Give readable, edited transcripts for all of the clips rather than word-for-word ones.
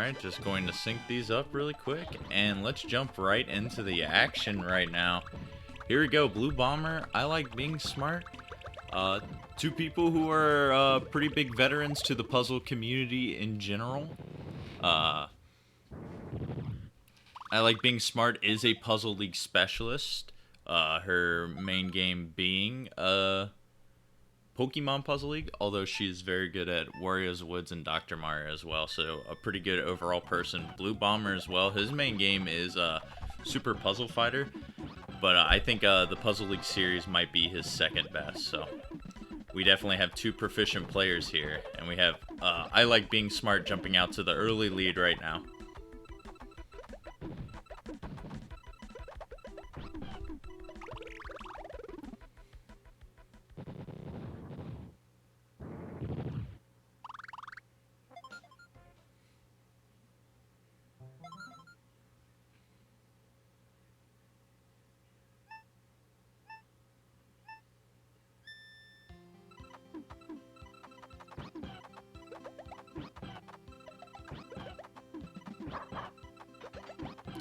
Alright, just going to sync these up really quick, and let's jump right into the action right now. Here we go, Blue Bomber, I Like Being Smart. Two people who are pretty big veterans to the puzzle community in general. I Like Being Smart is a Puzzle League specialist. Her main game being Pokemon Puzzle League, although she's very good at Wario's Woods and Dr. Mario as well, so a pretty good overall person. Blue Bomber as well, his main game is Super Puzzle Fighter, but I think the Puzzle League series might be his second best, so we definitely have two proficient players here, and we have I Like Being Smart jumping out to the early lead right now.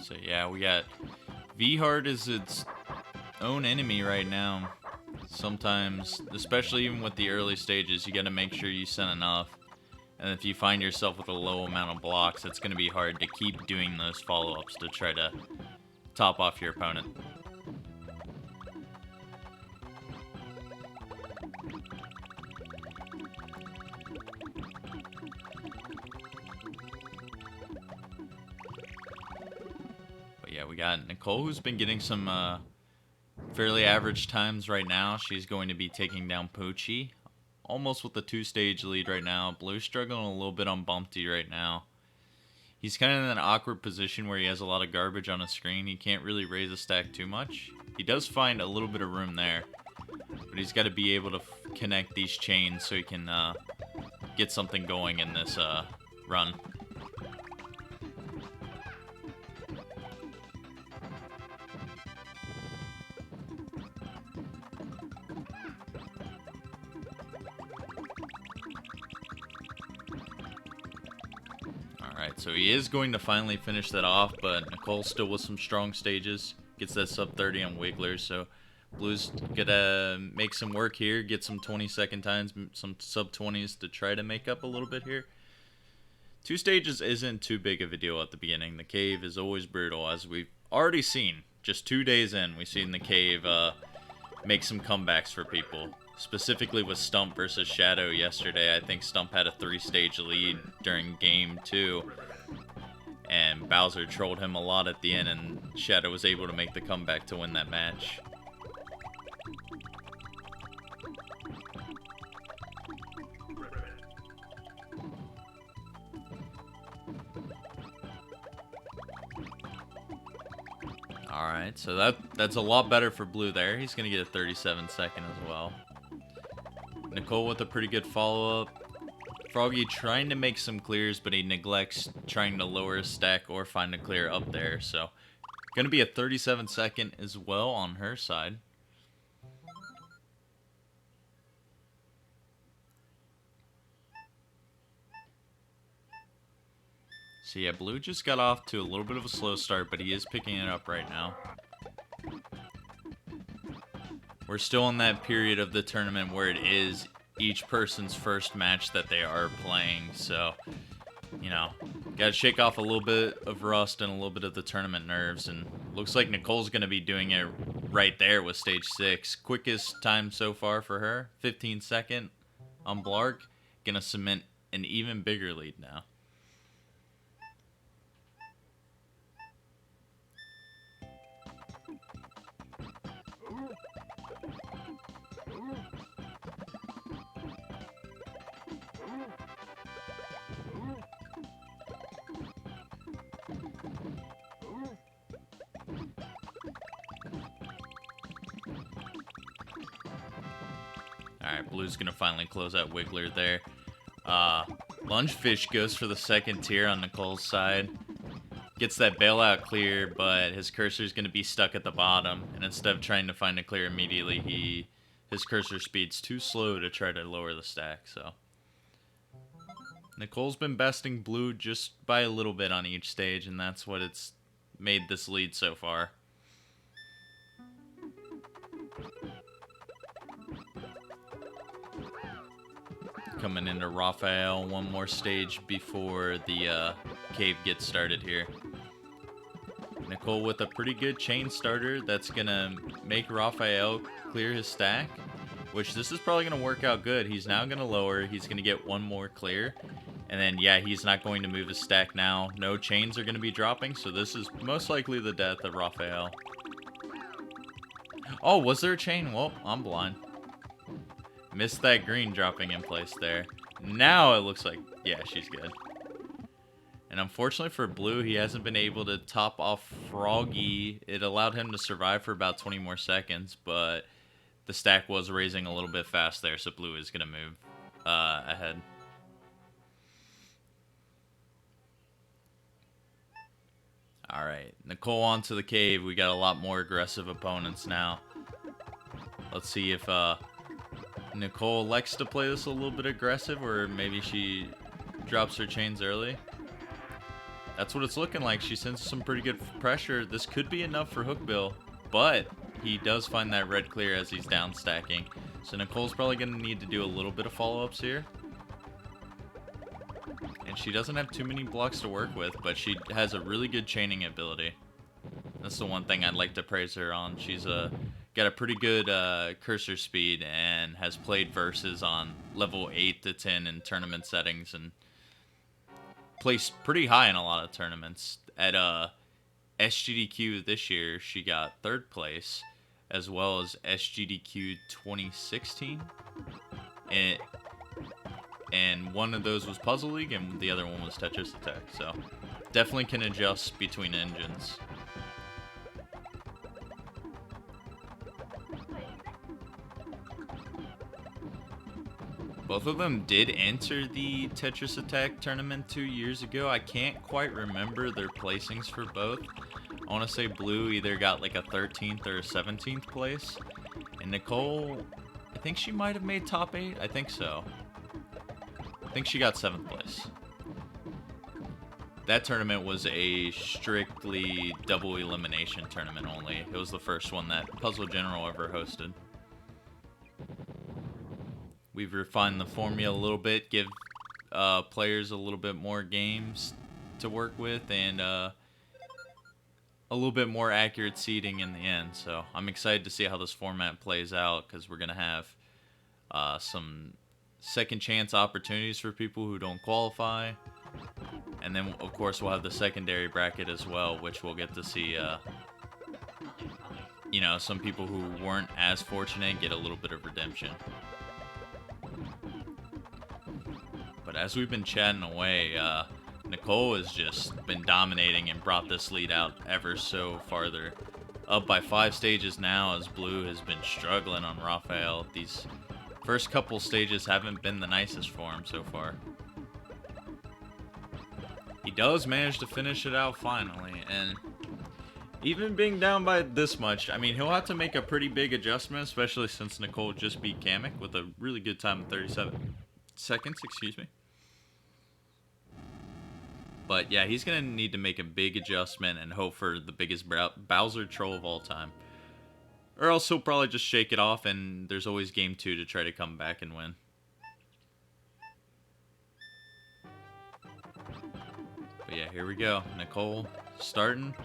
So yeah, we got V-Hard is its own enemy right now. Sometimes, especially even with the early stages, you gotta make sure you send enough. And if you find yourself with a low amount of blocks, it's gonna be hard to keep doing those follow-ups to try to top off your opponent. Yeah, we got Nicole, who's been getting some fairly average times right now. She's going to be taking down Pochi, almost with a 2-stage lead right now. Blue's struggling a little bit on Bumpty right now. He's kind of in an awkward position where he has a lot of garbage on his screen. He can't really raise a stack too much. He does find a little bit of room there, but he's got to be able to connect these chains so he can get something going in this run. Alright, so he is going to finally finish that off, but Nicole still with some strong stages. Gets that sub 30 on Wiggler, so Blue's gonna make some work here, get some 20-second times, some sub 20s to try to make up a little bit here. 2 stages isn't too big of a deal at the beginning. The cave is always brutal, as we've already seen. Just 2 days in, we've seen the cave make some comebacks for people. Specifically with Stump versus Shadow yesterday. I think Stump had a 3-stage lead during game 2. And Bowser trolled him a lot at the end, and Shadow was able to make the comeback to win that match. Alright, so that's a lot better for Blue there. He's going to get a 37-second as well. Nicole with a pretty good follow-up. Froggy trying to make some clears, but he neglects trying to lower his stack or find a clear up there. So, going to be a 37-second as well on her side. So yeah, Blue just got off to a little bit of a slow start, but he is picking it up right now. We're still in that period of the tournament where it is each person's first match that they are playing, so, you know, gotta shake off a little bit of rust and a little bit of the tournament nerves, and looks like Nicole's gonna be doing it right there with stage 6. Quickest time so far for her, 15-second on Blark, gonna cement an even bigger lead now. Alright, Blue's gonna finally close out Wiggler there. Lungefish goes for the second tier on Nicole's side. Gets that bailout clear, but his cursor's gonna be stuck at the bottom. And instead of trying to find a clear immediately, his cursor speed's too slow to try to lower the stack, so. Nicole's been besting blue just by a little bit on each stage, and that's what it's made this lead so far. Coming into Raphael, one more stage before the cave gets started here. Nicole with a pretty good chain starter that's gonna make Raphael clear his stack, which this is probably gonna work out good. He's now gonna lower, he's gonna get one more clear, and then yeah, he's not going to move his stack now. No chains are gonna be dropping, so this is most likely the death of Raphael. Oh, was there a chain? Well, I'm blind. Missed that green dropping in place there. Now it looks like, yeah, she's good. And unfortunately for blue, he hasn't been able to top off Froggy. It allowed him to survive for about 20 more seconds, but the stack was raising a little bit fast there, so blue is going to move ahead. Alright, Nicole onto the cave. We got a lot more aggressive opponents now. Let's see if Nicole likes to play this a little bit aggressive, or maybe she drops her chains early. That's what it's looking like. She sends some pretty good pressure. This could be enough for Hookbill, but he does find that red clear as he's down stacking. So Nicole's probably going to need to do a little bit of follow-ups here. And she doesn't have too many blocks to work with, but she has a really good chaining ability. That's the one thing I'd like to praise her on. She's got a pretty good cursor speed and has played versus on level 8 to 10 in tournament settings and placed pretty high in a lot of tournaments. At SGDQ this year, she got 3rd place, as well as SGDQ 2016. And one of those was Puzzle League, and the other one was Tetris Attack. So definitely can adjust between engines. Both of them did enter the Tetris Attack tournament 2 years ago. I can't quite remember their placings for both. I want to say blue either got like a 13th or a 17th place. And Nicole, I think she might have made top 8. I think so. I think she got 7th place. That tournament was a strictly double elimination tournament only. It was the first one that Puzzle General ever hosted. We've refined the formula a little bit, give players a little bit more games to work with, and a little bit more accurate seeding in the end. So I'm excited to see how this format plays out, because we're going to have some second chance opportunities for people who don't qualify. And then, of course, we'll have the secondary bracket as well, which we'll get to see, you know, some people who weren't as fortunate get a little bit of redemption. But as we've been chatting away, Nicole has just been dominating and brought this lead out ever so farther. Up by 5 stages now, as blue has been struggling on Raphael. These first couple stages haven't been the nicest for him so far. He does manage to finish it out finally, and even being down by this much, I mean, he'll have to make a pretty big adjustment, especially since Nicole just beat Kamek with a really good time of 37 seconds, excuse me. But yeah, he's going to need to make a big adjustment and hope for the biggest Bowser troll of all time. Or else he'll probably just shake it off, and there's always game 2 to try to come back and win. But yeah, here we go. Nicole starting.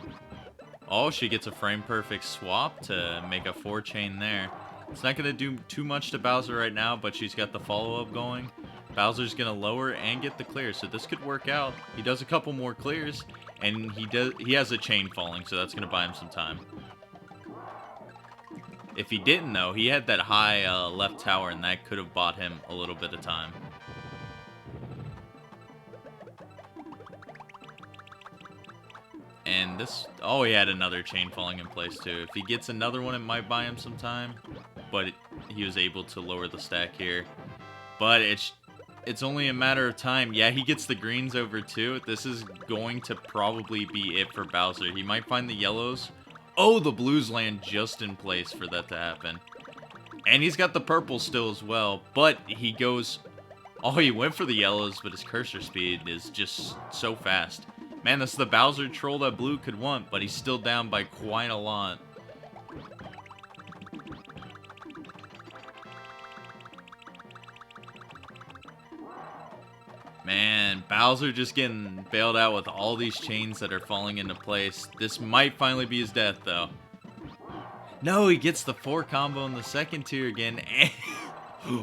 Oh, she gets a frame perfect swap to make a 4 chain there. It's not going to do too much to Bowser right now, but she's got the follow-up going. Bowser's going to lower and get the clear, so this could work out. He does a couple more clears, and he has a chain falling, so that's going to buy him some time. If he didn't, though, he had that high left tower, and that could have bought him a little bit of time. And this... Oh, he had another chain falling in place, too. If he gets another one, it might buy him some time. But he was able to lower the stack here. But it's only a matter of time. Yeah, he gets the greens over, too. This is going to probably be it for Bowser. He might find the yellows. Oh, the blues land just in place for that to happen. And he's got the purple still as well. But he goes Oh, he went for the yellows, but his cursor speed is just so fast. Man, that's the Bowser troll that Blue could want, but he's still down by quite a lot. Man, Bowser just getting bailed out with all these chains that are falling into place. This might finally be his death, though. No, he gets the 4 combo in the second tier again.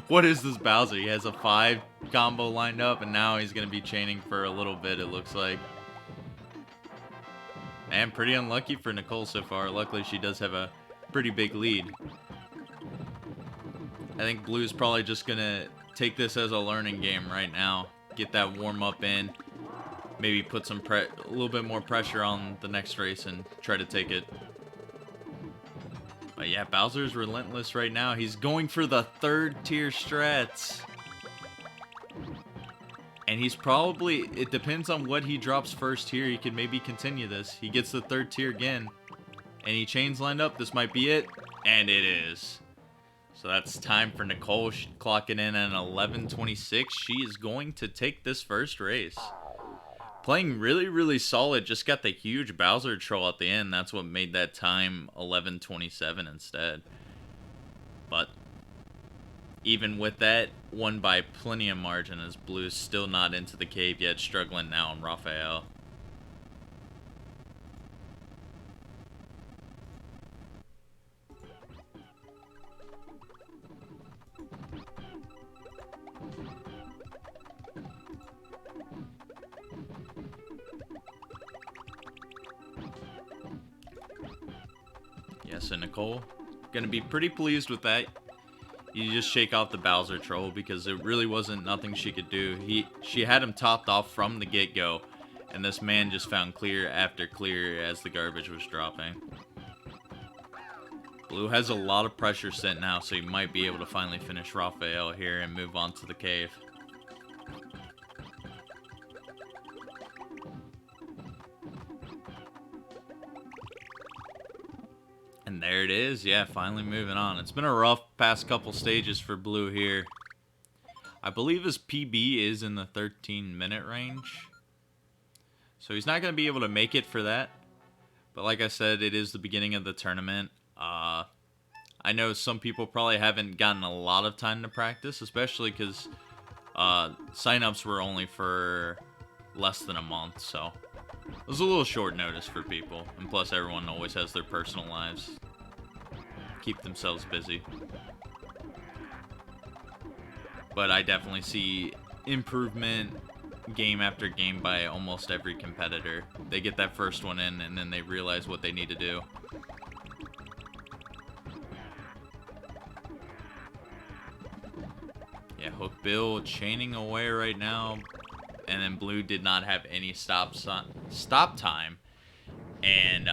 What is this Bowser? He has a 5 combo lined up, and now he's going to be chaining for a little bit, it looks like. Man, pretty unlucky for Nicole so far. Luckily, she does have a pretty big lead. I think Blue's probably just going to take this as a learning game right now. Get that warm-up in. Maybe put some a little bit more pressure on the next race and try to take it. But yeah, Bowser's relentless right now. He's going for the 3rd tier strats. And he's probably, it depends on what he drops first here. He could maybe continue this. He gets the 3rd tier again. Any chains lined up. This might be it. And it is. So that's time for Nicole. She's clocking in at 11:26. She is going to take this first race. Playing really, really solid. Just got the huge Bowser troll at the end. That's what made that time 11:27 instead. But even with that, won by plenty of margin as Blue's still not into the cave yet. Struggling now on Raphael. Yeah, so Nicole, gonna be pretty pleased with that. You just shake off the Bowser troll because it really wasn't nothing she could do. She had him topped off from the get-go, and this man just found clear after clear as the garbage was dropping. Blue has a lot of pressure set now, so he might be able to finally finish Raphael here and move on to the cave. And there it is. Yeah, finally moving on. It's been a rough past couple stages for Blue here. I believe his PB is in the 13-minute range. So he's not going to be able to make it for that. But like I said, it is the beginning of the tournament. I know some people probably haven't gotten a lot of time to practice, especially because sign-ups were only for less than a month, so it was a little short notice for people. And plus, everyone always has their personal lives. Keep themselves busy. But I definitely see improvement game after game by almost every competitor. They get that first one in, and then they realize what they need to do. Yeah, Hook Bill chaining away right now. And then Blue did not have any stop time. And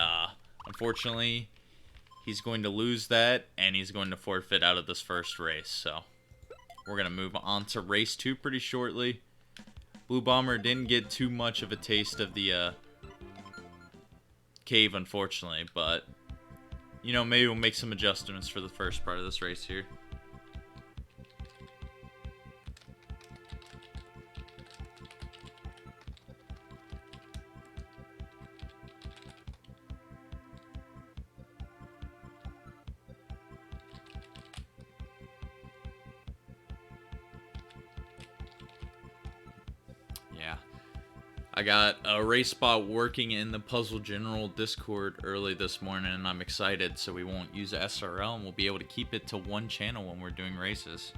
unfortunately, he's going to lose that, and he's going to forfeit out of this first race. So we're going to move on to race 2 pretty shortly. Blue Bomber didn't get too much of a taste of the cave, unfortunately. But, you know, maybe we'll make some adjustments for the first part of this race here. Yeah, I got a race spot working in the Puzzle General Discord early this morning, and I'm excited, so we won't use SRL, and we'll be able to keep it to one channel when we're doing races.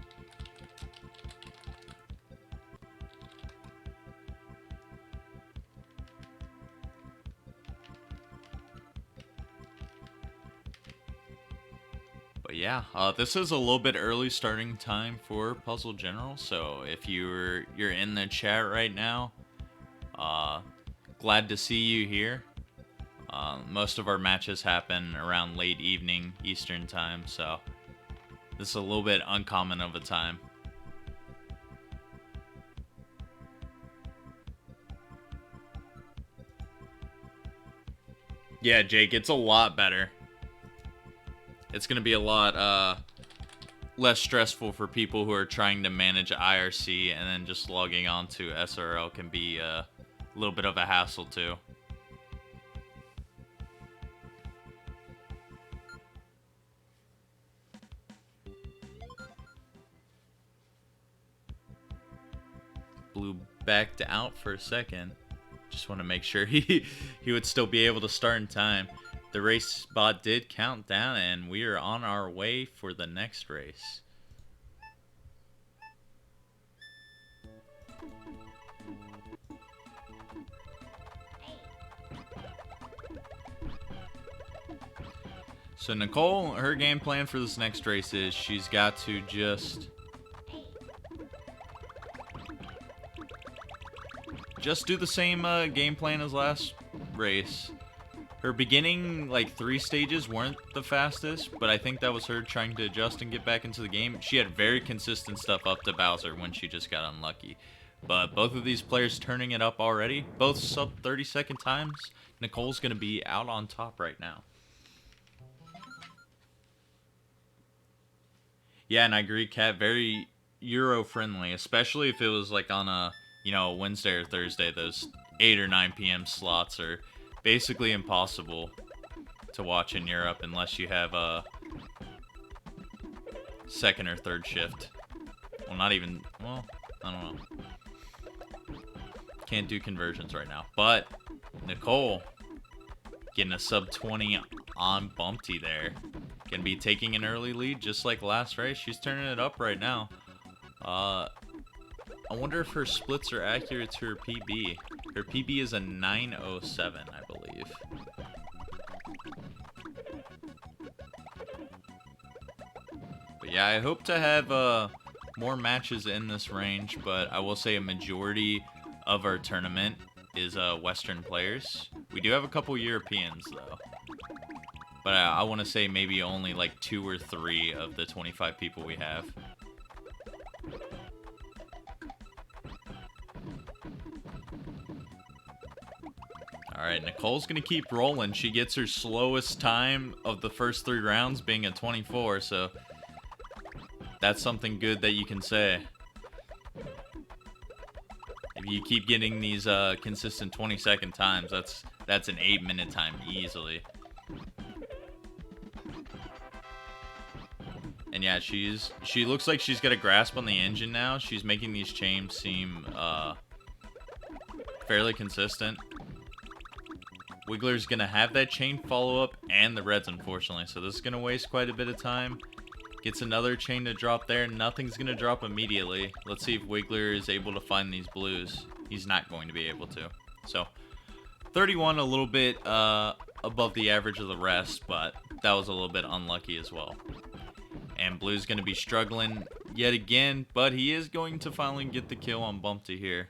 But yeah, this is a little bit early starting time for Puzzle General, so if you're in the chat right now, glad to see you here. Most of our matches happen around late evening Eastern time, so this is a little bit uncommon of a time. Yeah, Jake, it's a lot better. It's gonna be a lot less stressful for people who are trying to manage IRC, and then just logging on to SRL can be a little bit of a hassle too. Blue backed out for a second. Just want to make sure he would still be able to start in time. The race bot did count down, and we are on our way for the next race. So Nicole, her game plan for this next race is she's got to just do the same game plan as last race. Her beginning, like, 3 stages weren't the fastest, but I think that was her trying to adjust and get back into the game. She had very consistent stuff up to Bowser when she just got unlucky. But both of these players turning it up already, both sub 30-second times. Nicole's going to be out on top right now. Yeah, and I agree, Kat, very Euro-friendly, especially if it was, like, on a, you know, Wednesday or Thursday. Those 8 or 9 p.m. slots are basically impossible to watch in Europe unless you have a second or third shift. Well, not even, well, I don't know. Can't do conversions right now. But Nicole getting a sub 20 on Bumpty there. Gonna be taking an early lead just like last race. She's turning it up right now. I wonder if her splits are accurate to her PB. Her PB is a 907, I believe. But yeah, I hope to have more matches in this range, but I will say a majority of our tournament is Western players. We do have a couple Europeans, though. But I want to say maybe only like 2 or 3 of the 25 people we have. Alright, Nicole's going to keep rolling. She gets her slowest time of the first 3 rounds being a 24, so that's something good that you can say. If you keep getting these consistent 20-second times, that's an 8-minute time easily. And yeah, she looks like she's got a grasp on the engine now. She's making these chains seem fairly consistent. Wiggler's gonna have that chain follow-up and the reds, unfortunately, so this is gonna waste quite a bit of time. Gets another chain to drop there. Nothing's gonna drop immediately. Let's see if Wiggler is able to find these blues. He's not going to be able to. So 31, a little bit above the average of the rest, but that was a little bit unlucky as well. And Blue's going to be struggling yet again, but he is going to finally get the kill on Bumpty here.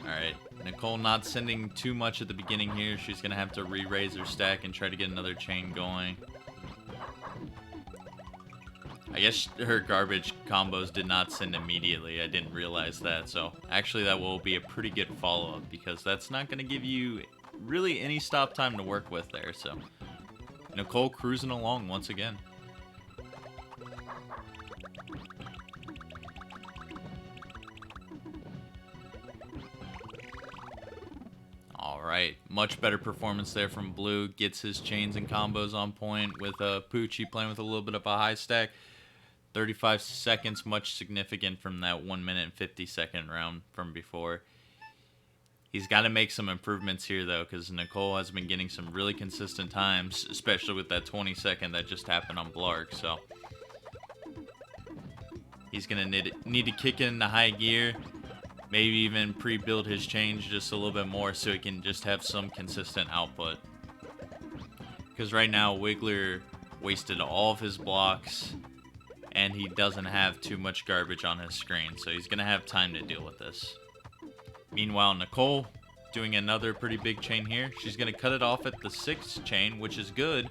Alright, Nicole not sending too much at the beginning here. She's going to have to re-raise her stack and try to get another chain going. I guess her garbage combos did not send immediately. I didn't realize that. So actually that will be a pretty good follow-up because that's not going to give you really any stop time to work with there. So Nicole cruising along once again. Alright, much better performance there from Blue. Gets his chains and combos on point with Poochie playing with a little bit of a high stack. 35 seconds, much significant from that 1 minute and 50-second round from before. He's got to make some improvements here, though, because Nicole has been getting some really consistent times, especially with that 20-second that just happened on Blarg, so he's going to need to kick in the high gear. Maybe even pre-build his chains just a little bit more so he can just have some consistent output. Because right now, Wiggler wasted all of his blocks, and he doesn't have too much garbage on his screen, so he's going to have time to deal with this. Meanwhile, Nicole doing another pretty big chain here. She's going to cut it off at the 6th chain, which is good.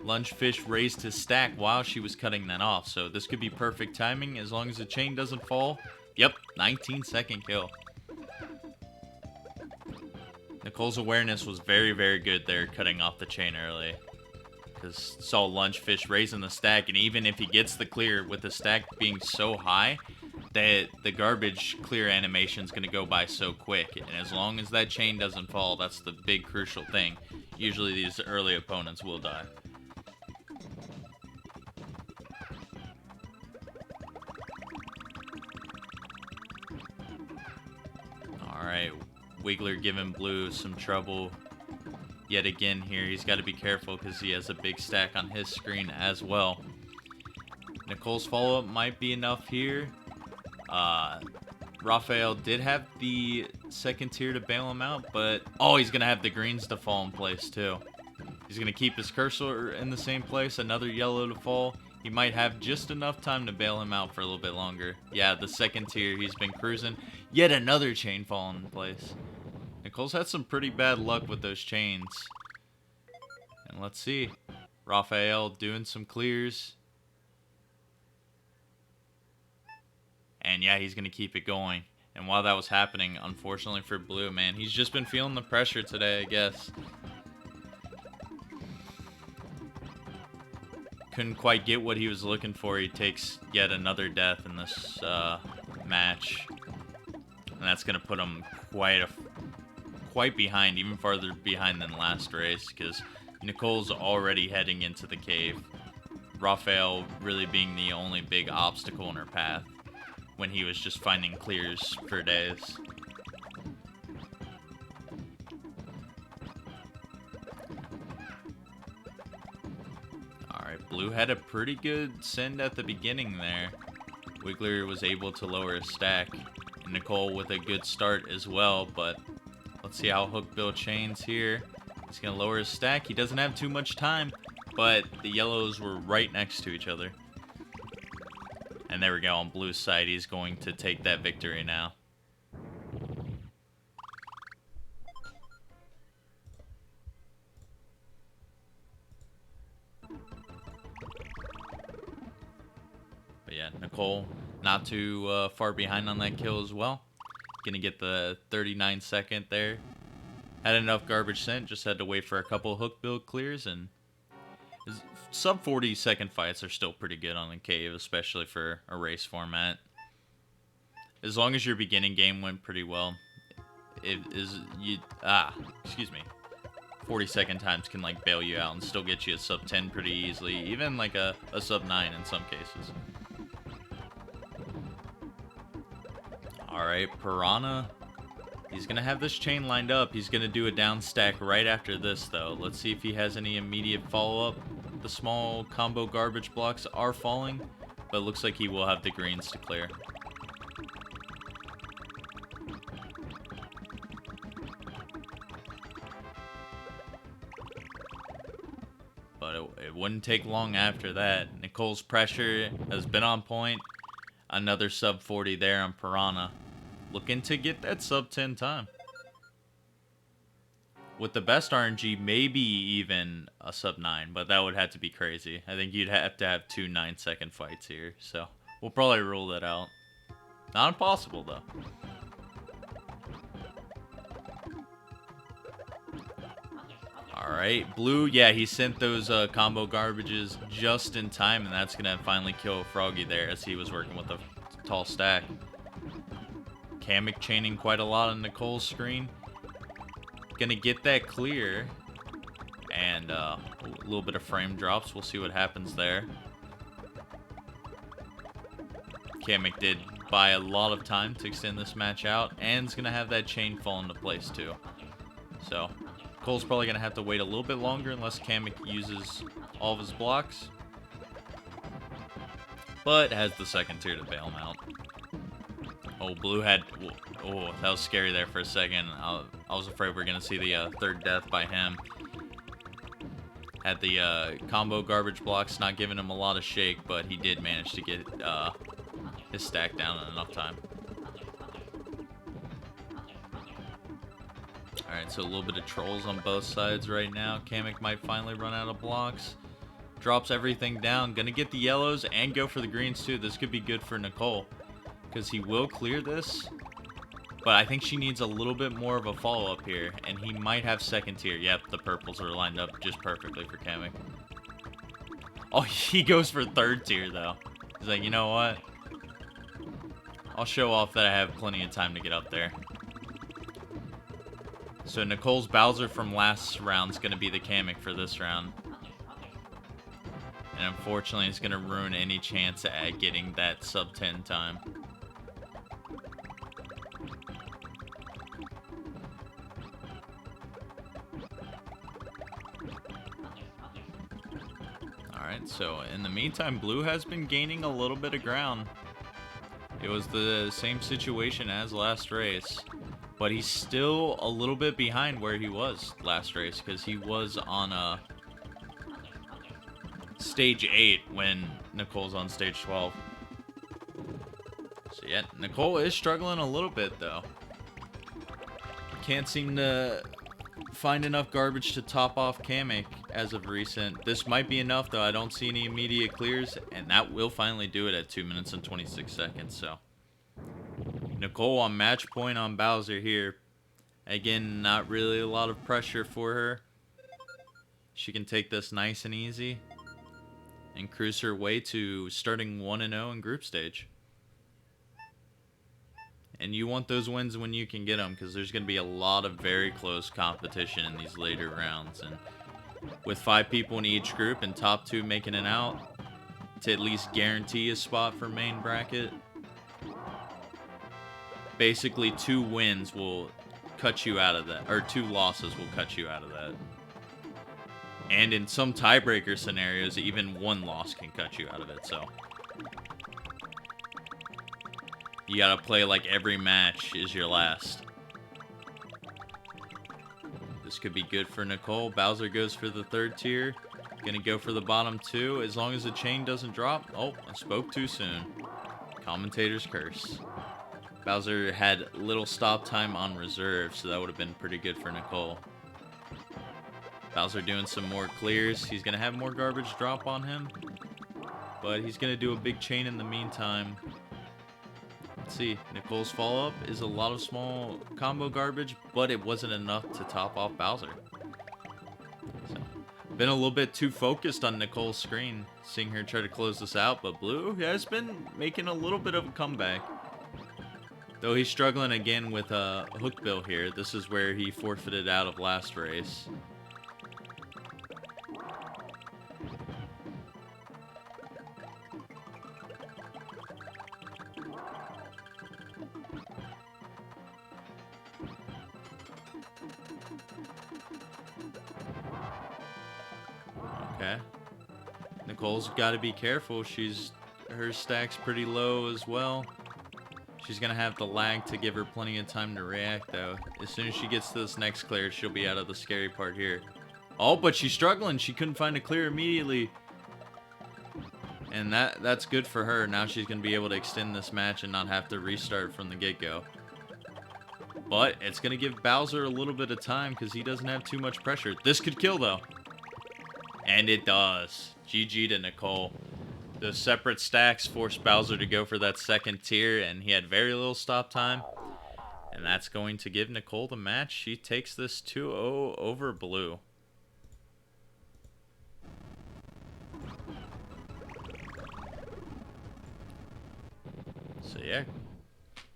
Lungefish raised his stack while she was cutting that off, so this could be perfect timing as long as the chain doesn't fall. Yep, 19-second kill. Nicole's awareness was very, very good there, cutting off the chain early. Because saw Lungefish raising the stack, and even if he gets the clear with the stack being so high, that the garbage clear animation is going to go by so quick. And as long as that chain doesn't fall, that's the big crucial thing. Usually these early opponents will die. Alright, Wiggler giving Blue some trouble. Yet again here, he's got to be careful because he has a big stack on his screen as well. Nicole's follow-up might be enough here. Raphael did have the second tier to bail him out, but oh, he's going to have the greens to fall in place too. He's going to keep his cursor in the same place, another yellow to fall. He might have just enough time to bail him out for a little bit longer. Yeah, the second tier, he's been cruising. Yet another chain falling in place. Nicole's had some pretty bad luck with those chains. And let's see. Raphael doing some clears. And yeah, he's going to keep it going. And while that was happening, unfortunately for Blue, man, he's just been feeling the pressure today, I guess. Couldn't quite get what he was looking for. He takes yet another death in this match. And that's going to put him quite behind, even farther behind than last race, because Nicole's already heading into the cave. Raphael really being the only big obstacle in her path when he was just finding clears for days. Alright, Blue had a pretty good send at the beginning there. Wiggler was able to lower his stack. And Nicole with a good start as well, but let's see how Hookbill chains here. He's going to lower his stack. He doesn't have too much time, but the yellows were right next to each other. And there we go, on Blue's side, he's going to take that victory now. But yeah, Nicole not too far behind on that kill as well. Gonna get the 39-second there. Had enough garbage sent, just had to wait for a couple hook build clears, and sub 40-second fights are still pretty good on the cave, especially for a race format. As long as your beginning game went pretty well, 40-second times can like bail you out and still get you a sub 10 pretty easily, even like a sub 9 in some cases. Alright, Piranha. He's going to have this chain lined up. He's going to do a down stack right after this, though. Let's see if he has any immediate follow-up. The small combo garbage blocks are falling, but it looks like he will have the greens to clear. But it wouldn't take long after that. Nicole's pressure has been on point. Another sub 40 there on Piranha. Looking to get that sub 10 time. With the best RNG, maybe even a sub 9, but that would have to be crazy. I think you'd have to have 2 9-second fights here, so we'll probably rule that out. Not impossible, though. Alright, Blue, yeah, he sent those combo garbages just in time, and that's going to finally kill Froggy there as he was working with a tall stack. Kamek chaining quite a lot on Nicole's screen. Gonna get that clear. And a little bit of frame drops. We'll see what happens there. Kamek did buy a lot of time to extend this match out. And is gonna have that chain fall into place too. So, Cole's probably gonna have to wait a little bit longer unless Kamek uses all of his blocks. But has the second tier to bail him out. Oh, Blue had... Oh, that was scary there for a second. I was afraid we were going to see the third death by him. Had the combo garbage blocks not giving him a lot of shake, but he did manage to get his stack down in enough time. Alright, so a little bit of trolls on both sides right now. Kamek might finally run out of blocks. drops everything down. Gonna get the yellows and go for the greens too. This could be good for Nicole, because he will clear this. But I think she needs a little bit more of a follow-up here, and he might have second tier. Yep, the purples are lined up just perfectly for Kamek. Oh, he goes for third tier, though. He's like, you know what? I'll show off that I have plenty of time to get up there. So Nicole's Bowser from last round is going to be the Kamek for this round. And unfortunately, it's going to ruin any chance at getting that sub 10 time. Alright, so in the meantime, Blue has been gaining a little bit of ground. It was the same situation as last race, but he's still a little bit behind where he was last race, because he was on stage 8 when Nicole's on stage 12. So yeah, Nicole is struggling a little bit though. Can't seem to find enough garbage to top off Kamek as of recent. This might be enough though. I don't see any immediate clears, and that will finally do it at 2 minutes and 26 seconds. So Nicole on match point on Bowser here. Again, not really a lot of pressure for her. She can take this nice and easy and cruise her way to starting 1-0 in group stage. And you want those wins when you can get them, because there's going to be a lot of very close competition in these later rounds. And with 5 people in each group and top 2 making it out to at least guarantee a spot for main bracket, basically 2 wins will cut you out of that, or 2 losses will cut you out of that. And in some tiebreaker scenarios, even 1 loss can cut you out of it. So you gotta play like every match is your last. This could be good for Nicole. Bowser goes for the third tier. Gonna go for the bottom 2 as long as the chain doesn't drop. Oh, I spoke too soon. Commentator's curse. Bowser had little stop time on reserve, so that would have been pretty good for Nicole. Bowser doing some more clears. He's gonna have more garbage drop on him, but he's gonna do a big chain in the meantime. Let's see, Nicole's follow-up is a lot of small combo garbage, but it wasn't enough to top off Bowser. So, been a little bit too focused on Nicole's screen, seeing her try to close this out, but Blue has been making a little bit of a comeback. Though he's struggling again with a hook bill here. This is where he forfeited out of last race. Okay. Nicole's got to be careful. Her stack's pretty low as well. She's going to have the lag to give her plenty of time to react, though. As soon as she gets to this next clear, she'll be out of the scary part here. Oh, but she's struggling. She couldn't find a clear immediately. And that's good for her. Now she's going to be able to extend this match and not have to restart from the get-go. But it's going to give Bowser a little bit of time because he doesn't have too much pressure. This could kill, though. And it does. GG to Nicole. The separate stacks forced Bowser to go for that second tier, and he had very little stop time. And that's going to give Nicole the match. She takes this 2-0 over Blue. So yeah,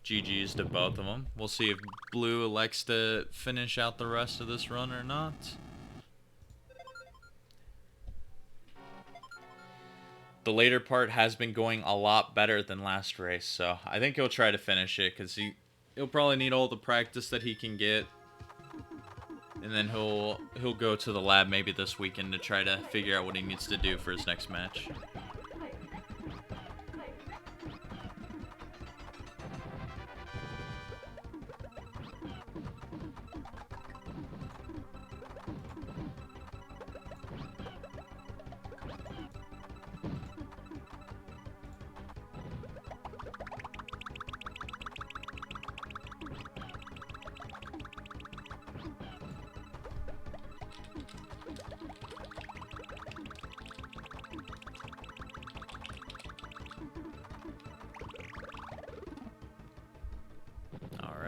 GG's to both of them. We'll see if Blue elects to finish out the rest of this run or not. The later part has been going a lot better than last race, so I think he'll try to finish it because he'll probably need all the practice that he can get, and then he'll go to the lab maybe this weekend to try to figure out what he needs to do for his next match.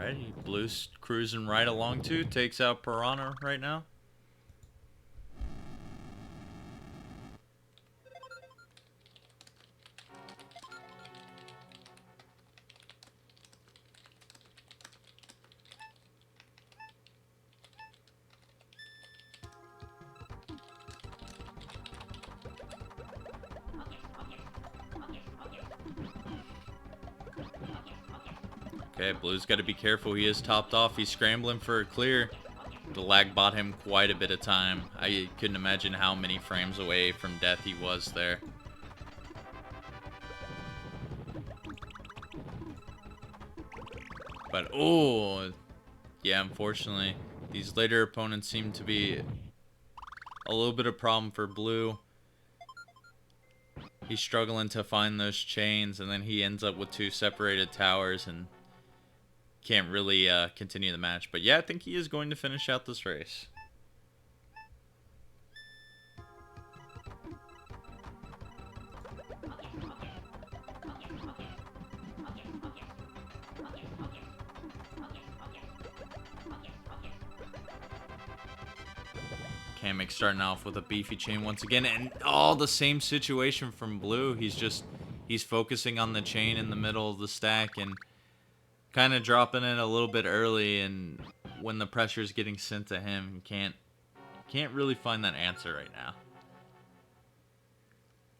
Alrighty, Blue's cruising right along too. Takes out Piranha right now. Okay, Blue's got to be careful. He is topped off. He's scrambling for a clear. The lag bought him quite a bit of time. I couldn't imagine how many frames away from death he was there. But, oh, yeah, unfortunately, these later opponents seem to be a little bit of problem for Blue. He's struggling to find those chains, and then he ends up with 2 separated towers and can't really continue the match. But yeah, I think he is going to finish out this race. Kamek starting off with a beefy chain once again, and all the same situation from Blue. He's focusing on the chain in the middle of the stack and kind of dropping it a little bit early, and when the pressure is getting sent to him, he can't really find that answer right now.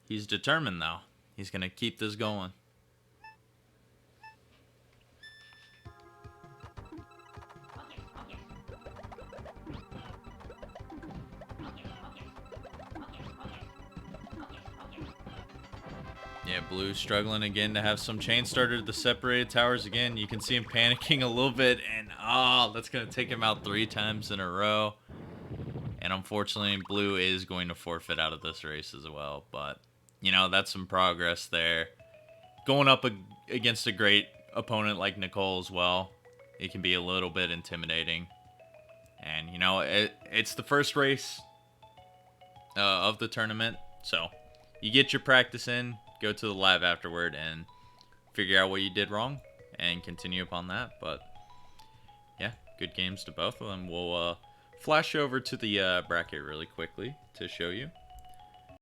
He's determined though. He's gonna keep this going. Yeah, Blue struggling again to have some chain started the separated towers again. You can see him panicking a little bit, and that's going to take him out 3 times in a row. And unfortunately, Blue is going to forfeit out of this race as well. But, you know, that's some progress there. Going up against a great opponent like Nicole as well, it can be a little bit intimidating. And, you know, it's the first race of the tournament, so you get your practice in. Go to the lab afterward and figure out what you did wrong and continue upon that. But yeah, good games to both of them. We'll flash over to the bracket really quickly to show you.